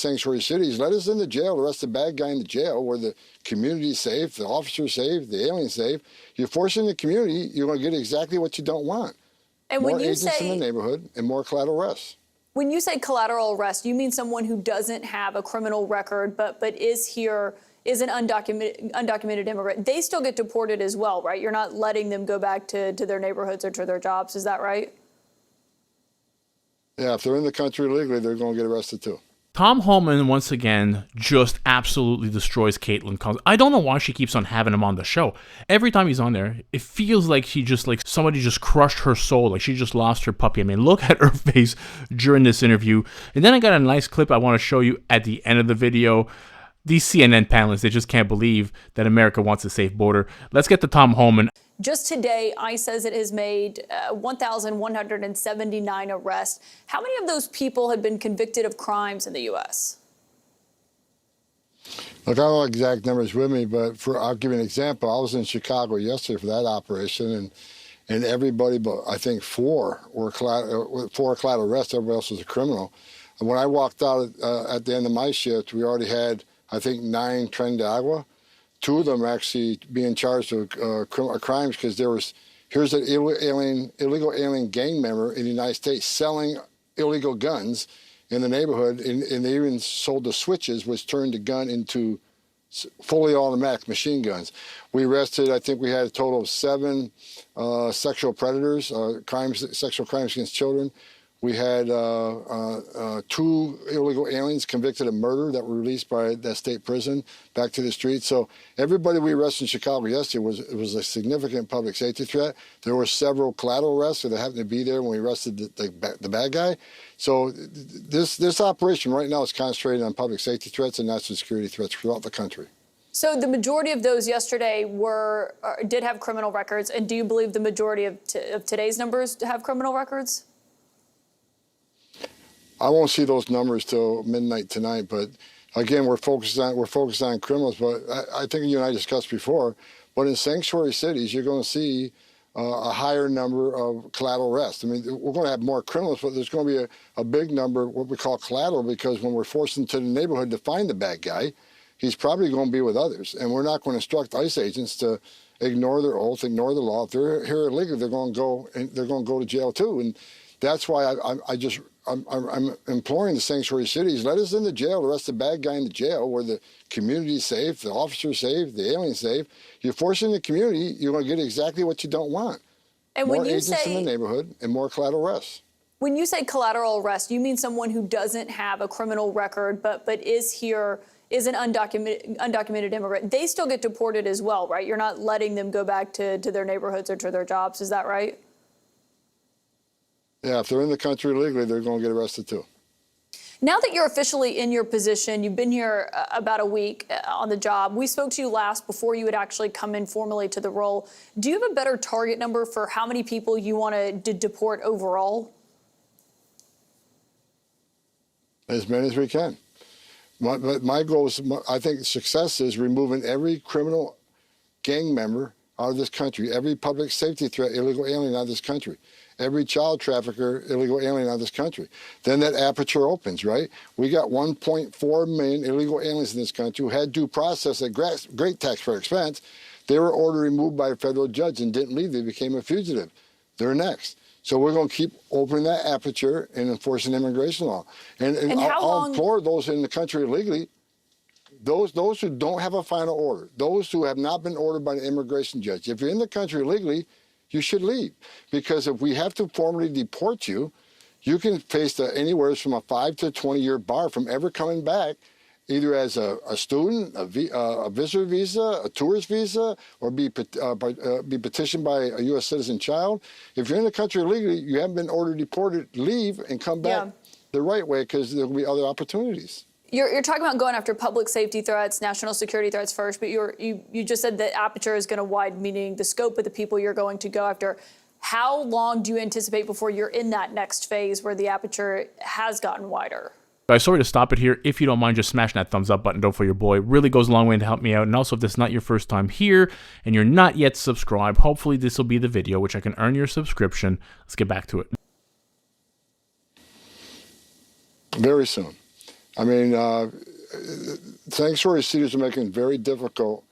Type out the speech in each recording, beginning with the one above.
sanctuary cities, let us in the jail, arrest the bad guy in the jail where the community's safe, the officer's safe, the alien's safe. You're forcing the community, you're going to get exactly what you don't want. And more agents in the neighborhood and more collateral arrests. When you say collateral arrest, you mean someone who doesn't have a criminal record but is here, is an undocumented immigrant. They still get deported as well, right? You're not letting them go back to their neighborhoods or to their jobs. Is that right? Yeah, if they're in the country illegally, they're going to get arrested too. Tom Homan, once again, just absolutely destroys Kaitlan. I don't know why she keeps on having him on the show. Every time he's on there, it feels like somebody just crushed her soul, like she just lost her puppy. I mean, look at her face during this interview. And then I got a nice clip I want to show you at the end of the video. These CNN panelists, they just can't believe that America wants a safe border. Let's get to Tom Homan. Just today, ICE says it has made 1,179 arrests. How many of those people had been convicted of crimes in the U.S.? Look, I don't know exact numbers with me, but I'll give you an example. I was in Chicago yesterday for that operation, and everybody but I think four collateral arrests. Everybody else was a criminal. And when I walked out at the end of my shift, we already had, I think, 9 tren de agua. 2 of them are actually being charged with crimes because here's an illegal alien gang member in the United States selling illegal guns in the neighborhood, and they even sold the switches, which turned the gun into fully automatic machine guns. We arrested, I think we had a total of 7 sexual predators, sexual crimes against children. We had 2 illegal aliens convicted of murder that were released by that state prison back to the streets. So everybody we arrested in Chicago yesterday was a significant public safety threat. There were several collateral arrests that happened to be there when we arrested the bad guy. So this operation right now is concentrated on public safety threats and national security threats throughout the country. So the majority of those yesterday did have criminal records, and do you believe the majority of today's numbers have criminal records? I won't see those numbers till midnight tonight, but again, we're focused on criminals. But I think you and I discussed before, but in sanctuary cities, you're going to see a higher number of collateral arrests. I mean, we're going to have more criminals, but there's going to be a big number of what we call collateral, because when we're forced into the neighborhood to find the bad guy, he's probably going to be with others, and we're not going to instruct ICE agents to ignore their oath, ignore the law. If they're here illegally, they're going to go to jail too, and that's why I'm imploring the sanctuary cities, let us in the jail, arrest the bad guy in the jail where the community's safe, the officer's safe, the alien's safe. You're forcing the community, you're going to get exactly what you don't want. And more agents in the neighborhood and more collateral arrests. When you say collateral arrest, you mean someone who doesn't have a criminal record but is here, is an undocumented immigrant. They still get deported as well, right? You're not letting them go back to their neighborhoods or to their jobs. Is that right? Yeah, if they're in the country illegally, they're going to get arrested too. Now that you're officially in your position, you've been here about a week on the job. We spoke to you last before you had actually come in formally to the role. Do you have a better target number for how many people you want to deport overall? As many as we can. My goal is, I think success is removing every criminal gang member out of this country, every public safety threat, illegal alien out of this country, every child trafficker, illegal alien out of this country. Then that aperture opens, right? We got 1.4 million illegal aliens in this country who had due process at great taxpayer expense. They were ordered removed by a federal judge and didn't leave. They became a fugitive. They're next. So we're going to keep opening that aperture and enforcing immigration law. And I'll implore those in the country illegally, those who don't have a final order, those who have not been ordered by an immigration judge, if you're in the country illegally, you should leave. Because if we have to formally deport you, you can face anywhere from a 5 to 20-year bar from ever coming back, either as a student, a visitor visa, a tourist visa, or be petitioned by a U.S. citizen child. If you're in the country illegally, you haven't been ordered deported, leave and come back the right way, because there will be other opportunities. You're talking about going after public safety threats, national security threats first, but you just said the aperture is going to widen, meaning the scope of the people you're going to go after. How long do you anticipate before you're in that next phase where the aperture has gotten wider? Guys, sorry to stop it here. If you don't mind, just smashing that thumbs up button, don't for your boy. It really goes a long way to help me out. And also, if this is not your first time here and you're not yet subscribed, hopefully this will be the video which I can earn your subscription. Let's get back to it. Very soon. I mean, sanctuary cities are making it very difficult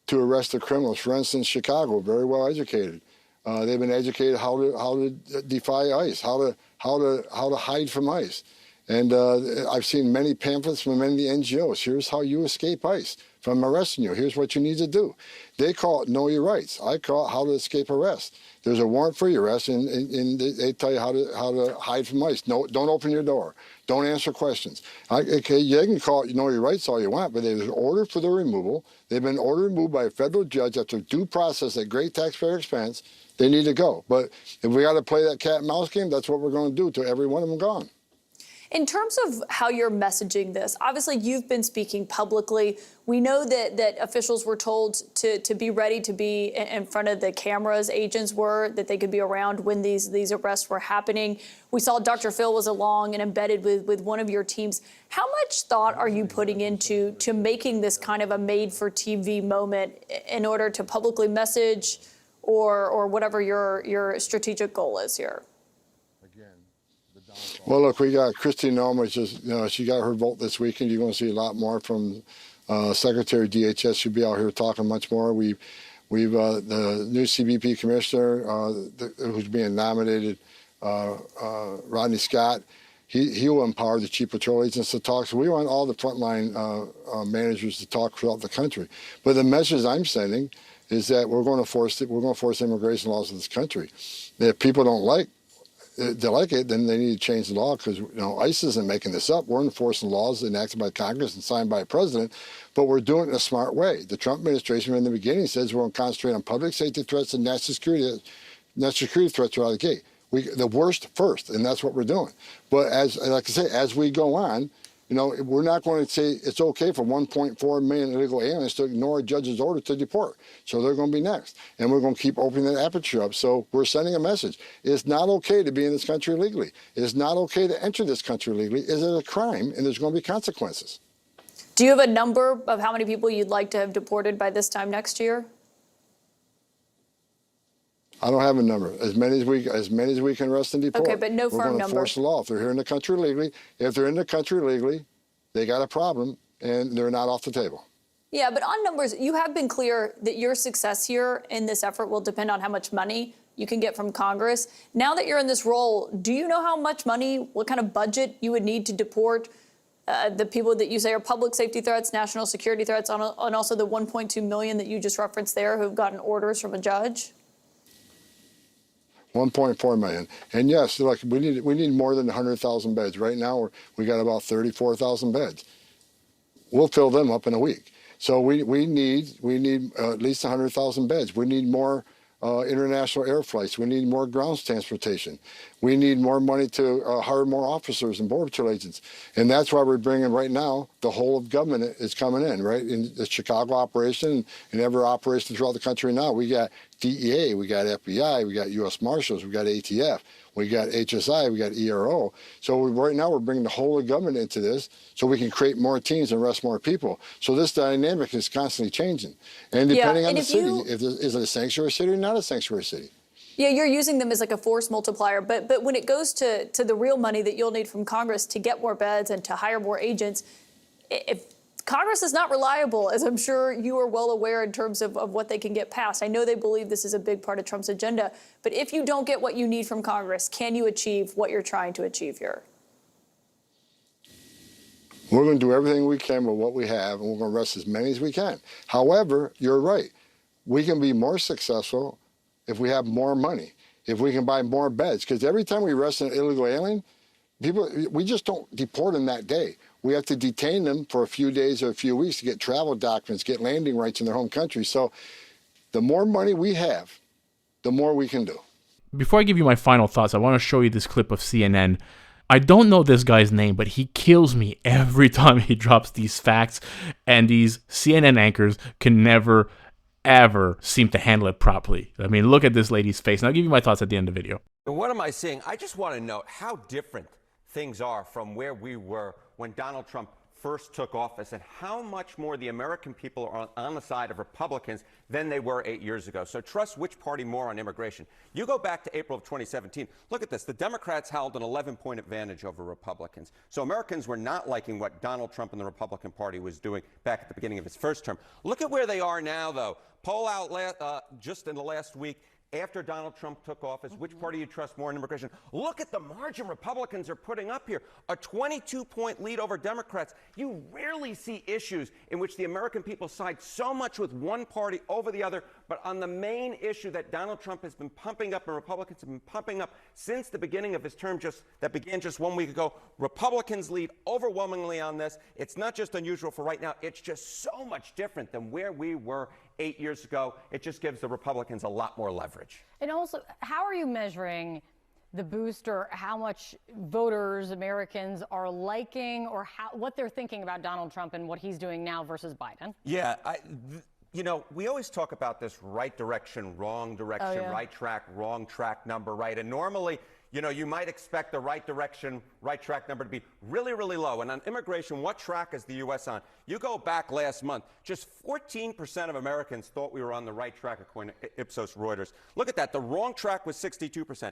to arrest the criminals. For instance, Chicago, very well educated. They've been educated how to defy ICE, how to hide from ICE. And I've seen many pamphlets from many NGOs. Here's how you escape ICE from arresting you. Here's what you need to do. They call it know your rights. I call it how to escape arrest. There's a warrant for your arrest, and they tell you how to hide from ICE. No, don't open your door. Don't answer questions. Okay, you can call it know your rights all you want, but there's an order for their removal. They've been ordered removed by a federal judge after due process at great taxpayer expense. They need to go. But if we got to play that cat and mouse game, that's what we're going to do till every one of them gone. In terms of how you're messaging this, obviously you've been speaking publicly. We know that officials were told to be ready to be in front of the cameras. Agents were, that they could be around when these arrests were happening. We saw Dr. Phil was along and embedded with one of your teams. How much thought are you putting into making this kind of a made-for-TV moment in order to publicly message or whatever your strategic goal is here? Well, look, we got Kristi Noem, she got her vote this weekend. You're going to see a lot more from Secretary DHS. She'll be out here talking much more. We've the new CBP commissioner who's being nominated, Rodney Scott. He will empower the chief patrol agents to talk. So we want all the frontline managers to talk throughout the country. But the message I'm sending is that we're going to force immigration laws in this country. If people don't like it, then they need to change the law, because ICE isn't making this up. We're enforcing laws enacted by Congress and signed by a president, but we're doing it in a smart way. The Trump administration in the beginning says we're going to concentrate on public safety threats and national security threats are out of the gate. The worst first, and that's what we're doing. But like I say, as we go on, we're not going to say it's okay for 1.4 million illegal aliens to ignore a judge's order to deport. So they're going to be next. And we're going to keep opening that aperture up. So we're sending a message. It's not okay to be in this country illegally. It's not okay to enter this country illegally. It's a crime, and there's going to be consequences. Do you have a number of how many people you'd like to have deported by this time next year? I don't have a number. As many as we can arrest and deport. Okay, but no firm number. We're going to force the law. If they're here in the country legally, they got a problem, and they're not off the table. Yeah, but on numbers, you have been clear that your success here in this effort will depend on how much money you can get from Congress. Now that you're in this role, do you know how much money, what kind of budget you would need to deport the people that you say are public safety threats, national security threats, and also the 1.2 million that you just referenced there who've gotten orders from a judge? 1.4 million. And yes, like we need more than 100,000 beds. Right now we got about 34,000 beds. We'll fill them up in a week. So we need at least 100,000 beds. We need more international air flights. We need more ground transportation. We need more money to hire more officers and border patrol agents. And that's why we're bringing right now, the whole of government is coming in, right? In the Chicago operation and every operation throughout the country now. We got DEA, we got FBI, we got U.S. Marshals, we got ATF, we got HSI, we got ERO. So right now we're bringing the whole of government into this so we can create more teams and arrest more people. So this dynamic is constantly changing. And depending on the city, is it a sanctuary city or not a sanctuary city? Yeah, you're using them as like a force multiplier. But when it goes to the real money that you'll need from Congress to get more beds and to hire more agents, if Congress is not reliable, as I'm sure you are well aware in terms of what they can get passed. I know they believe this is a big part of Trump's agenda, but if you don't get what you need from Congress, can you achieve what you're trying to achieve here? We're going to do everything we can with what we have, and we're going to arrest as many as we can. However, you're right. We can be more successful if we have more money, if we can buy more beds. Because every time we arrest an illegal alien, we just don't deport them that day. We have to detain them for a few days or a few weeks to get travel documents, get landing rights in their home country. So the more money we have, the more we can do. Before I give you my final thoughts, I want to show you this clip of CNN. I don't know this guy's name, but he kills me every time he drops these facts, and these CNN anchors can never, ever seem to handle it properly. I mean, look at this lady's face, and I'll give you my thoughts at the end of the video. What am I saying? I just want to know how different things are from where we were when Donald Trump first took office and how much more the American people are on the side of Republicans than they were 8 years ago. So trust which party more on immigration. You go back to April of 2017. Look at this. The Democrats held an 11-point advantage over Republicans. So Americans were not liking what Donald Trump and the Republican Party was doing back at the beginning of his first term. Look at where they are now, though. Poll out just in the last week. After Donald Trump took office, which party you trust more in immigration? Look at the margin Republicans are putting up here. A 22-point lead over Democrats. You rarely see issues in which the American people side so much with one party over the other, but on the main issue that Donald Trump has been pumping up and Republicans have been pumping up since the beginning of his term that began just 1 week ago, Republicans lead overwhelmingly on this. It's not just unusual for right now. It's just so much different than where we were 8 years ago. It just gives the Republicans a lot more leverage. And also, how are you measuring the boost or how much voters, Americans are liking or what they're thinking about Donald Trump and what he's doing now versus Biden? Yeah, you know, we always talk about this right direction, wrong direction, right track, wrong track number, right? And normally, you know, you might expect the right direction, right track number to be really, really low. And on immigration, what track is the U.S. on? You go back last month, just 14% of Americans thought we were on the right track, according to Ipsos Reuters. Look at that. The wrong track was 62%.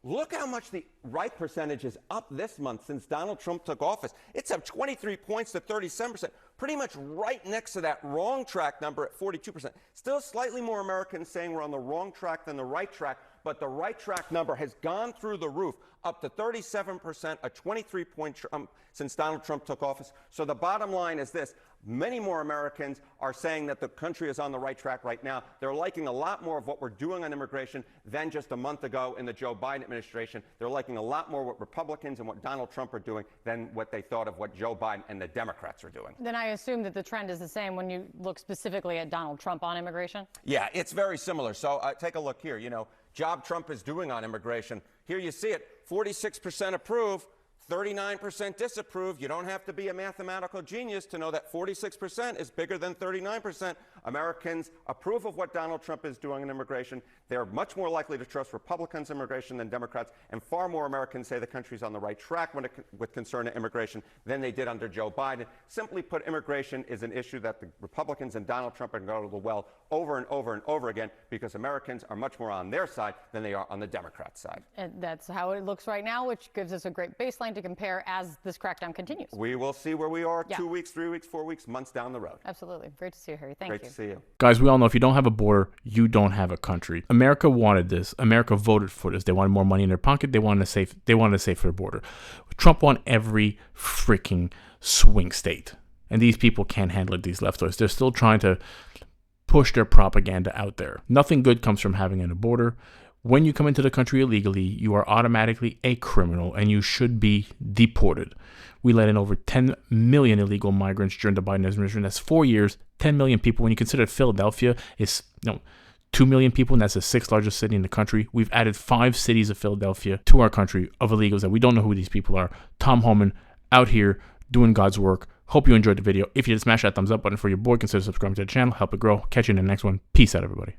Look how much the right percentage is up this month since Donald Trump took office. It's up 23 points to 37%, pretty much right next to that wrong track number at 42%. Still slightly more Americans saying we're on the wrong track than the right track, but the right track number has gone through the roof, up to 37%, a 23-point jump since Donald Trump took office. So the bottom line is this. Many more Americans are saying that the country is on the right track right now. They're liking a lot more of what we're doing on immigration than just a month ago in the Joe Biden administration. They're liking a lot more what Republicans and what Donald Trump are doing than what they thought of what Joe Biden and the Democrats are doing. Then I assume that the trend is the same when you look specifically at Donald Trump on immigration? Yeah, it's very similar. So take a look here. You know, job Trump is doing on immigration. Here you see it, 46% approve, 39% disapprove. You don't have to be a mathematical genius to know that 46% is bigger than 39%. Americans approve of what Donald Trump is doing in immigration. They're much more likely to trust Republicans' immigration than Democrats, and far more Americans say the country's on the right track with concern to immigration than they did under Joe Biden. Simply put, immigration is an issue that the Republicans and Donald Trump are going to go to the well over and over and over again because Americans are much more on their side than they are on the Democrat side. And that's how it looks right now, which gives us a great baseline to compare as this crackdown continues. We will see where we are 2 weeks, 3 weeks, 4 weeks, months down the road. Absolutely. Great to see you, Harry. Thank you. Great to see you. Guys, we all know if you don't have a border, you don't have a country. America wanted this. America voted for this. They wanted more money in their pocket. They wanted a safer border. Trump won every freaking swing state. And these people can't handle it, these leftists. They're still trying to push their propaganda out there. Nothing good comes from having a border. When you come into the country illegally, you are automatically a criminal and you should be deported. We let in over 10 million illegal migrants during the Biden administration. That's 4 years, 10 million people. When you consider Philadelphia is 2 million people, and that's the sixth largest city in the country. We've added 5 cities of Philadelphia to our country of illegals that we don't know who these people are. Tom Homan out here doing God's work. Hope you enjoyed the video. If you did, smash that thumbs up button for your boy. Consider subscribing to the channel. Help it grow. Catch you in the next one. Peace out, everybody.